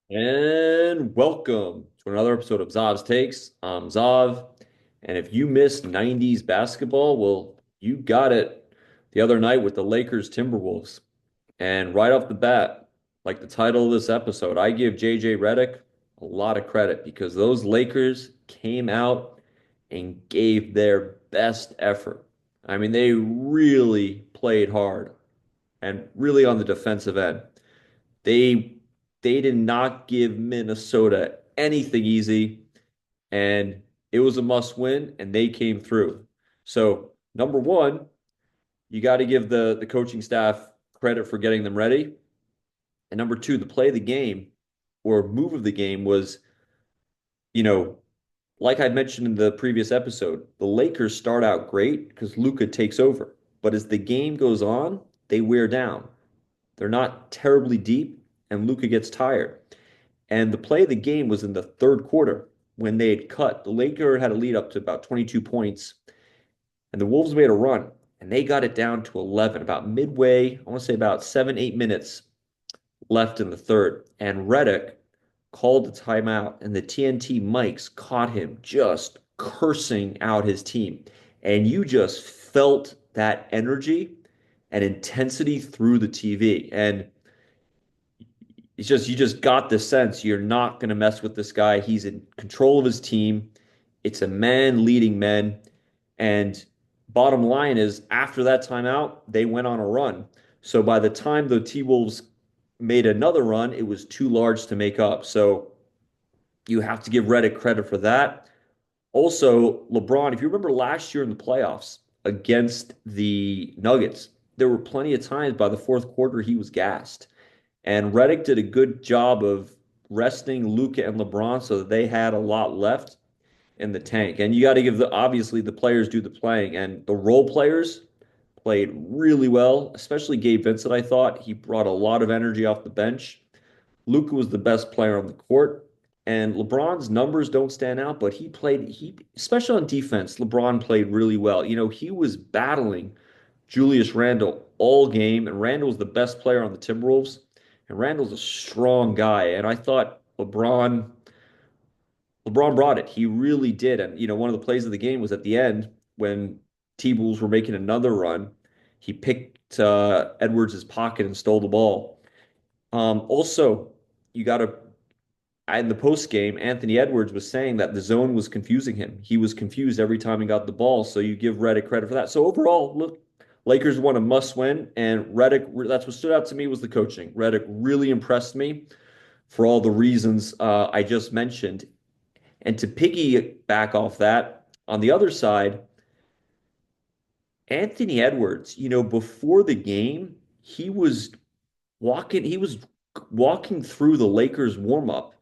And welcome to another episode of Zav's Takes. I'm Zav, and if you missed 90s basketball, well, you got it the other night with the Lakers Timberwolves. And right off the bat, like the title of this episode, I give JJ Redick a lot of credit because those Lakers came out and gave their best effort. I mean, they really played hard and really on the defensive end. They they did not give Minnesota anything easy, and it was a must win, and they came through. So, number one, you got to give the coaching staff credit for getting them ready. And number two, the play of the game or move of the game was, you know, like I mentioned in the previous episode, the Lakers start out great because Luka takes over. But as the game goes on, they wear down. They're not terribly deep, and Luka gets tired. And the play of the game was in the third quarter when they had cut. The Lakers had a lead up to about 22 points, and the Wolves made a run, and they got it down to 11, about midway, I want to say about 7, 8 minutes left in the third. And Redick called the timeout, and the TNT mics caught him just cursing out his team. And you just felt that energy and intensity through the TV. And it's just you just got the sense you're not going to mess with this guy. He's in control of his team. It's a man leading men. And bottom line is, after that timeout, they went on a run. So by the time the T Wolves made another run, it was too large to make up. So you have to give Redick credit for that. Also, LeBron, if you remember last year in the playoffs against the Nuggets, there were plenty of times by the fourth quarter he was gassed. And Redick did a good job of resting Luka and LeBron so that they had a lot left in the tank. And you got to give obviously the players do the playing, and the role players played really well, especially Gabe Vincent. I thought he brought a lot of energy off the bench. Luka was the best player on the court. And LeBron's numbers don't stand out, but he especially on defense, LeBron played really well. He was battling Julius Randle all game, and Randle's the best player on the Timberwolves. And Randle's a strong guy, and I thought LeBron brought it. He really did. And one of the plays of the game was at the end when T-Bulls were making another run. He picked Edwards' pocket and stole the ball. Also, you got to in the post game, Anthony Edwards was saying that the zone was confusing him. He was confused every time he got the ball. So you give Redick credit for that. So overall, look, Lakers won a must win, and Redick, that's what stood out to me was the coaching. Redick really impressed me for all the reasons I just mentioned. And to piggyback off that, on the other side, Anthony Edwards, before the game, he was walking through the Lakers warm up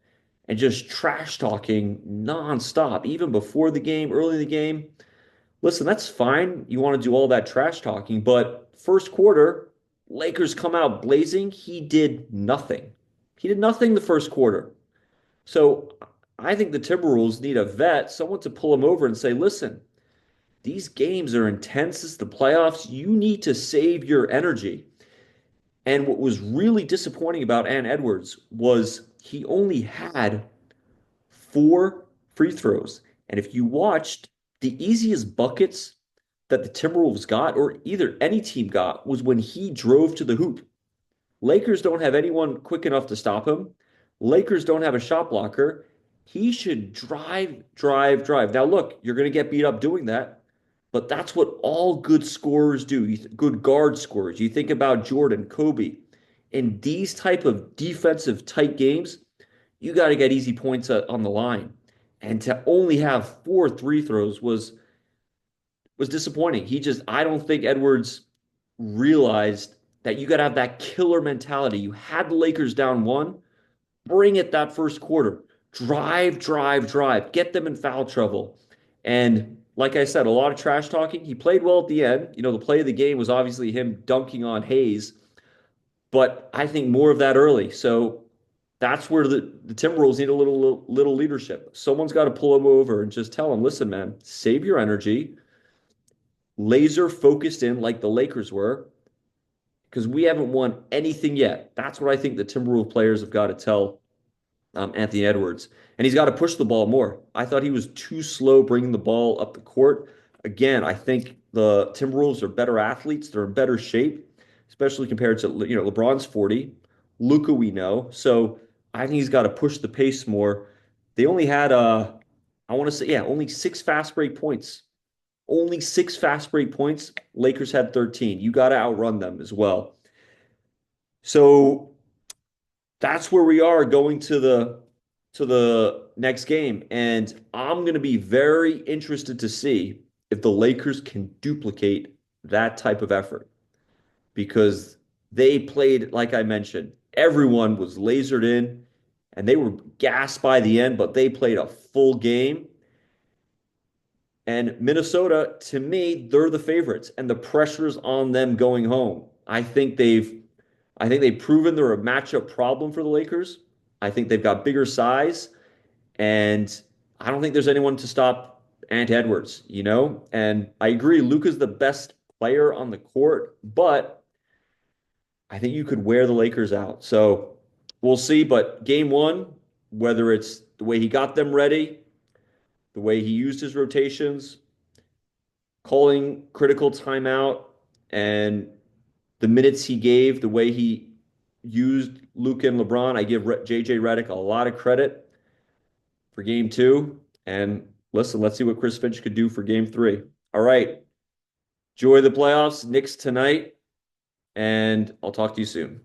and just trash talking nonstop, even before the game, early in the game. Listen, that's fine. You want to do all that trash talking, but first quarter, Lakers come out blazing. He did nothing. He did nothing the first quarter. So I think the Timberwolves need a vet, someone to pull him over and say, listen, these games are intense. It's the playoffs. You need to save your energy. And what was really disappointing about Ant Edwards was he only had 4 free throws. And if you watched, the easiest buckets that the Timberwolves got, or either any team got, was when he drove to the hoop. Lakers don't have anyone quick enough to stop him. Lakers don't have a shot blocker. He should drive, drive, drive. Now, look, you're going to get beat up doing that, but that's what all good scorers do. Good guard scorers. You think about Jordan, Kobe. In these type of defensive tight games, you got to get easy points on the line. And to only have 4 free throws was disappointing. I don't think Edwards realized that you got to have that killer mentality. You had the Lakers down one, bring it that first quarter. Drive, drive, drive. Get them in foul trouble. And like I said, a lot of trash talking. He played well at the end. The play of the game was obviously him dunking on Hayes, but I think more of that early. So that's where the Timberwolves need a little leadership. Someone's got to pull him over and just tell him, listen, man, save your energy, laser focused in like the Lakers were, because we haven't won anything yet. That's what I think the Timberwolves players have got to tell. Anthony Edwards, and he's got to push the ball more. I thought he was too slow bringing the ball up the court. Again, I think the Timberwolves are better athletes. They're in better shape, especially compared to LeBron's 40, Luka we know. So I think he's got to push the pace more. They only had I want to say only six fast break points. Only six fast break points. Lakers had 13. You got to outrun them as well. So that's where we are going to the next game. And I'm going to be very interested to see if the Lakers can duplicate that type of effort because they played, like I mentioned, everyone was lasered in and they were gassed by the end, but they played a full game. And Minnesota, to me, they're the favorites, and the pressure's on them going home. I think they've proven they're a matchup problem for the Lakers. I think they've got bigger size, and I don't think there's anyone to stop Ant Edwards, you know? And I agree, Luka's the best player on the court, but I think you could wear the Lakers out. So we'll see. But game one, whether it's the way he got them ready, the way he used his rotations, calling critical timeout, and the minutes he gave, the way he used Luke and LeBron, I give JJ Redick a lot of credit for game two. And listen, let's see what Chris Finch could do for game three. All right. Enjoy the playoffs. Knicks tonight. And I'll talk to you soon.